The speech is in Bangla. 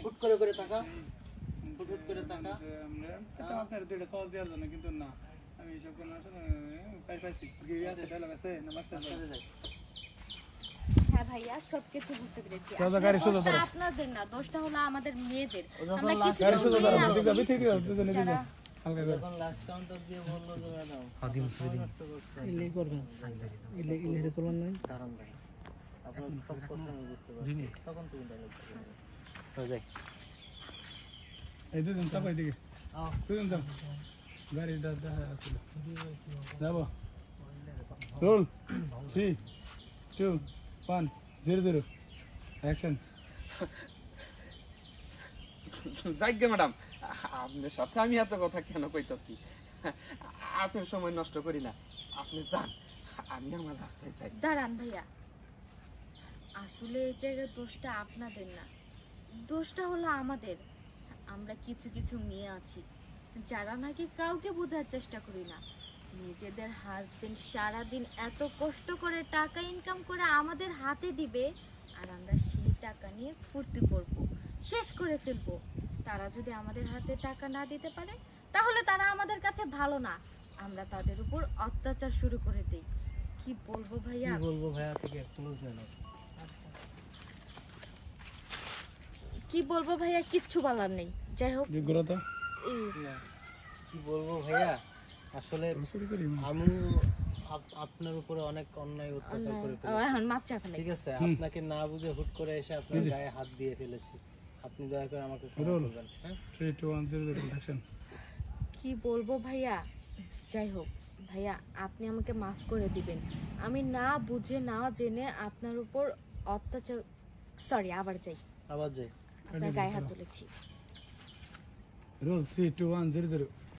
ফুট করে টাকা ফুট করে টাকা আমরা আপনার দুইটা সহজ দেওয়ার জন্য কিন্তু না আমি এইসব কোনো আসলে পাইছি গিয়ে আছে ডায়লগ আছে না মাস্টার যাই হ্যাঁ ভাইয়া সবকিছু বুঝতে পেরেছি দোষটা আপনাদের না দোষটা হলো আমাদের মেয়েদের আমরা কিছু যখন লাস্ট কাউন্টার দিয়ে বললো যে ম্যাডাম হাদিম ইলে করবেন ইলে চলন নাই কারণ ভাই আপনার সব কথা আমি বুঝতে পারছি তখন তুমি ডায়লগ করবে যাই এই দুজন চাপাই দিকে দুজন যাও গাড়ি দাদা আসলে যাবো রোল 3 2 1 0 অ্যাকশন যাইগে ম্যাডাম আপনার সাথে আমি এত কথা কেন কইতাছি আপনার সময় নষ্ট করি না আপনি যান আমি আমার রাস্তায় যাই দাঁড়ান ভাইয়া আসলে এই জায়গায় দোষটা আপনাদের না দোষটা হলো আমাদের আমরা কিছু কিছু মেয়ে আছি যারা নাকি কাউকে বোঝার চেষ্টা করি না নিজেদের হাজবেন্ড সারাদিন এত কষ্ট করে টাকা ইনকাম করে আমাদের হাতে দিবে আর আমরা সেই টাকা নিয়ে ফুর্তি করব শেষ করে ফেলবো তারা যদি আমাদের হাতে টাকা না দিতে পারে তাহলে তারা আমাদের কাছে ভালো না আমরা তাদের উপর অত্যাচার শুরু করে দেই কি বলবো ভাইয়া থেকে ক্লোজ নেন কি বলবো ভাইয়া কিচ্ছু বলার নেই যাই হোক বিগ্রহতা কি বলবো ভাইয়া আসলে আমি আপনার উপরে অনেক অন্যায় অত্যাচার করে ফেলেছি এখন মাপ চাপ নেই ঠিক আছে আপনাকে না বুঝে হুট করে এসে আপনার গায়ে হাত দিয়ে ফেলেছি আপনি দয়া করে আমাকে ক্ষমা করবেন হ্যাঁ 3 2 1 0 অ্যাকশন কি বলবো ভাইয়া যাই হোক ভাইয়া আপনি আমাকে মাফ করে দিবেন আমি না বুঝে না জেনে আপনার উপর অত্যাচার সরি আবার যাই আবার যাই আপনার গায়ে হাত তুলেছি রোল 3 2 1 0